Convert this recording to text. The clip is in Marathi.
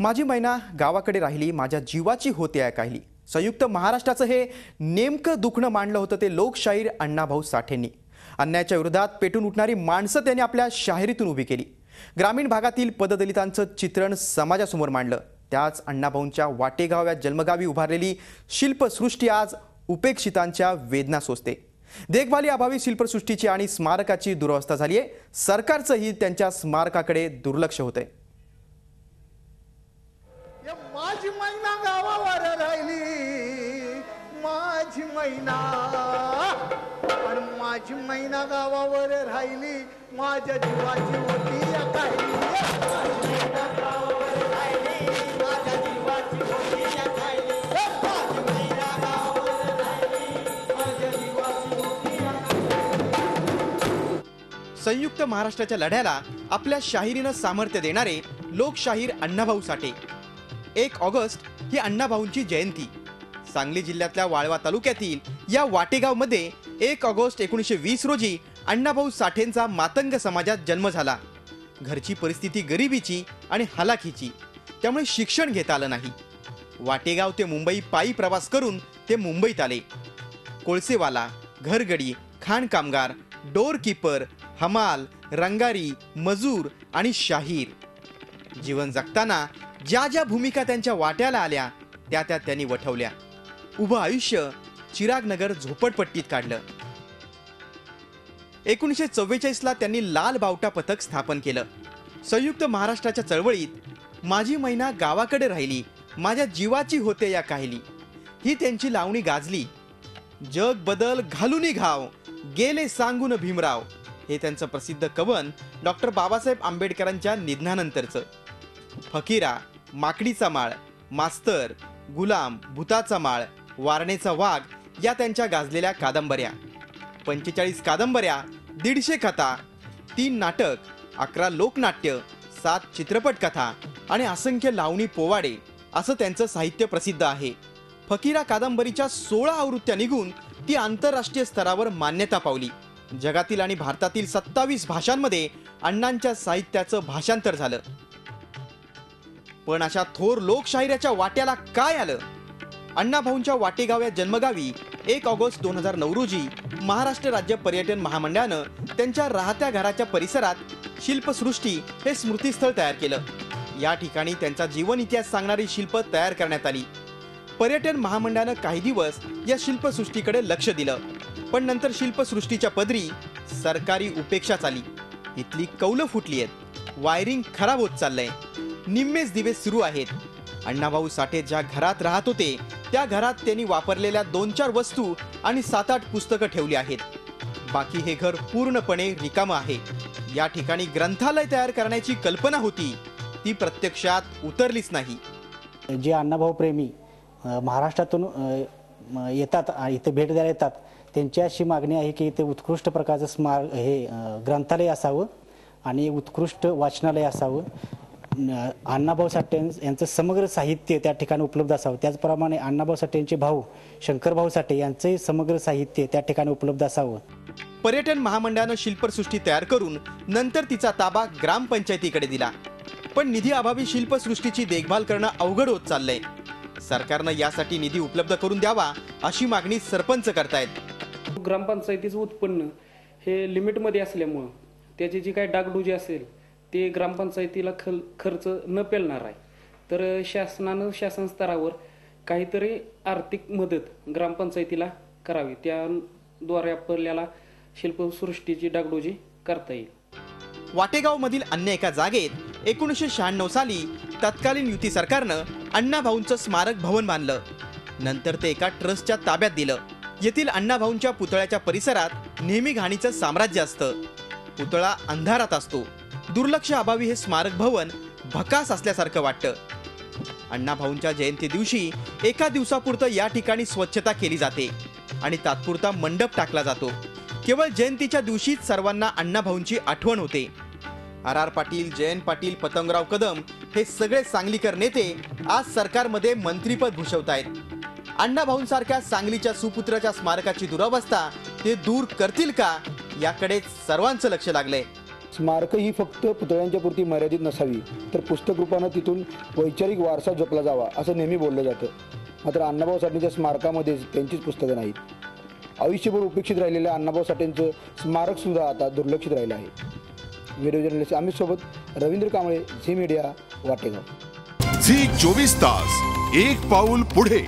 माझी मैना गावाकडे राहिली, माझ्या जीवाची होते ऐकायली. संयुक्त महाराष्ट्राचं हे नेमकं दुखणं मांडलं होतं ते लोकशाहीर अण्णाभाऊ साठेंनी. अन्यायाच्या विरोधात पेटून उठणारी माणसं त्यांनी आपल्या शाहिरीतून उभी केली. ग्रामीण भागातील पददलितांचं चित्रण समाजासमोर मांडलं. त्याच अण्णाभाऊंच्या वाटेगाव या जन्मगावी उभारलेली शिल्पसृष्टी आज उपेक्षितांच्या वेदना सोसते. देखभाली अभावी शिल्पसृष्टीची आणि स्मारकाची दुरवस्था झाली आहे. सरकारचंही त्यांच्या स्मारकाकडे दुर्लक्ष होतंय. माझी मैना गावावर राहिली, माझी मैना, आणि माझी मैना गावावर राहिली, माझ्या जीवाची होती काही. संयुक्त महाराष्ट्राच्या लढ्याला आपल्या शाहिरीनं सामर्थ्य देणारे लोकशाहीर अण्णाभाऊ साठे. 1 ऑगस्ट ही अण्णाभाऊंची जयंती. सांगली जिल्ह्यातल्या वाळवा तालुक्यातील या वाटेगावमध्ये 1 ऑगस्ट 1920 रोजी अण्णाभाऊ साठेंचा मातंग समाजात जन्म झाला. घरची परिस्थिती गरिबीची आणि हलाखीची, त्यामुळे शिक्षण घेता आलं नाही. वाटेगाव ते मुंबई पायी प्रवास करून ते मुंबईत आले. कोळसेवाला, घरगडी, खाण कामगार, डोर कीपर, हमाल, रंगारी, मजूर आणि शाहीर. जीवन जगताना ज्या ज्या भूमिका त्यांच्या वाट्याला आल्या त्या त्यांनी वठवल्या. उभं आयुष्य चिरागनगर झोपडपट्टीत काढलं. 1944ला त्यांनी लाल बावटा पथक स्थापन केलं. संयुक्त महाराष्ट्राच्या चळवळीत माझी मैना गावाकडे राहिली, माझ्या जीवाची होते या काहिली ही त्यांची लावणी गाजली. जग बदल घालूनी घाव, गेले सांगून भीमराव हे त्यांचं प्रसिद्ध कवन डॉक्टर बाबासाहेब आंबेडकरांच्या निधनानंतरचं. फकीरा, माकडीचा माळ, मास्तर, गुलाम, भूताचा माळ, वारणेचा वाघ या त्यांच्या गाजलेल्या कादंबऱ्या. 45 कादंबऱ्या, 150 कथा, 3 नाटक, 11 लोकनाट्य, 7 चित्रपट कथा आणि असंख्य लावणी पोवाडे असं त्यांचं साहित्य प्रसिद्ध आहे. फकीरा कादंबरीच्या 16 आवृत्त्या निघून ती आंतरराष्ट्रीय स्तरावर मान्यता पावली. जगातील आणि भारतातील 27 भाषांमध्ये अण्णांच्या साहित्याचं भाषांतर झालं. पण अशा थोर लोकशाहीराच्या वाट्याला काय आलं? अण्णाभाऊंच्या वाटेगाव या जन्मगावी 1 ऑगस्ट 2009 रोजी महाराष्ट्र राज्य पर्यटन महामंडळानं त्यांच्या राहत्या घराच्या परिसरात शिल्पसृष्टी हे स्मृतीस्थळ तयार केलं. या ठिकाणी त्यांचा जीवन इतिहास सांगणारी शिल्प तयार करण्यात आली. पर्यटन महामंडळानं काही दिवस या शिल्पसृष्टीकडे लक्ष दिलं, पण नंतर शिल्पसृष्टीच्या पदरी सरकारी उपेक्षा झाली. इथली कौलं फुटली आहेत, वायरिंग खराब होत चाललंय, निम्मेच दिवे सुरू आहेत. अण्णाभाऊ साठे ज्या घरात राहत होते त्या घरात त्यांनी वापरलेल्या 2-4 वस्तू आणि 7-8 पुस्तकं ठेवली आहेत. बाकी हे घर पूर्णपणे रिकामं आहे. या ठिकाणी ग्रंथालय तयार करण्याची कल्पना होती, ती प्रत्यक्षात उतरलीच नाही. जे अण्णाभाऊ प्रेमी महाराष्ट्रातून येतात, इथे भेट द्यायला येतात, त्यांची अशी मागणी आहे की इथे उत्कृष्ट प्रकारचं ग्रंथालय असावं आणि उत्कृष्ट वाचनालय असावं. अण्णाभाऊ साठे यांचं समग्र साहित्य त्या ठिकाणी उपलब्ध असावं. त्याचप्रमाणे अण्णाभाऊ साठे यांचे भाऊ शंकरभाऊ साठे यांचंही समग्र साहित्य त्या ठिकाणी उपलब्ध असावं. पर्यटन महामंडळानं शिल्पसृष्टी तयार करून नंतर तिचा ताबा ग्रामपंचायतीकडे दिला. पण निधी अभावी शिल्पसृष्टीची देखभाल करणं अवघड होत चाललंय. सरकारनं यासाठी निधी उपलब्ध करून द्यावा अशी मागणी सरपंच करतायत. ग्रामपंचायतीचं उत्पन्न हे लिमिटमध्ये असल्यामुळं त्याची जी काही डागडुजी असेल ते ग्रामपंचायतीला खर्च न पेलणार आहे. तर शासन स्तरावर काहीतरी आर्थिक मदत ग्रामपंचायतीला करावी, त्याद्वारे आपल्याला शिल्पसृष्टीची डागडुजी करता येईल. वाटेगावमधील अन्य एका जागेत 1996 साली तत्कालीन युती सरकारनं अण्णाभाऊंचं स्मारक भवन बांधलं. नंतर ते एका ट्रस्टच्या ताब्यात दिलं. येथील अण्णाभाऊंच्या पुतळ्याच्या परिसरात नेहमी घाणीचं साम्राज्य असतं. पुतळा अंधारात असतो. दुर्लक्ष अभावी हे स्मारक भवन भकास असल्यासारखं वाटतं. अण्णाभाऊंच्या जयंती दिवशी एका दिवसापुरतं या ठिकाणी स्वच्छता केली जाते आणि तात्पुरता मंडप टाकला जातो. केवळ जयंतीच्या दिवशीच सर्वांना अण्णाभाऊंची आठवण होते. आर पाटील, जयंत पाटील, पतंगराव कदम हे सगळे सांगलीकर नेते आज सरकारमध्ये मंत्रीपद भूषवतायत. अण्णाभाऊंसारख्या सांगलीच्या सुपुत्राच्या स्मारकाची दुरावस्था ते दूर करतील का याकडे सर्वांचं लक्ष लागलंय. स्मारकं ही फक्त पुतळ्यांच्या पुरती मर्यादित नसावी, तर पुस्तक रूपानं तिथून वैचारिक वारसा जपला जावा असं नेहमी बोललं जातं. मात्र अण्णाभाऊ साठेंच्या स्मारकामध्येच त्यांचीच पुस्तकं नाहीत. आयुष्यभर उपेक्षित राहिलेल्या अण्णाभाऊ साठेंचं स्मारकसुद्धा आता दुर्लक्षित राहिलं आहे. व्हिडिओ जर्नलिस्ट अमित सोबत रवींद्र कांबळे, झी मीडिया, वाटेगाव. झी 24 तास, एक पाऊल पुढे.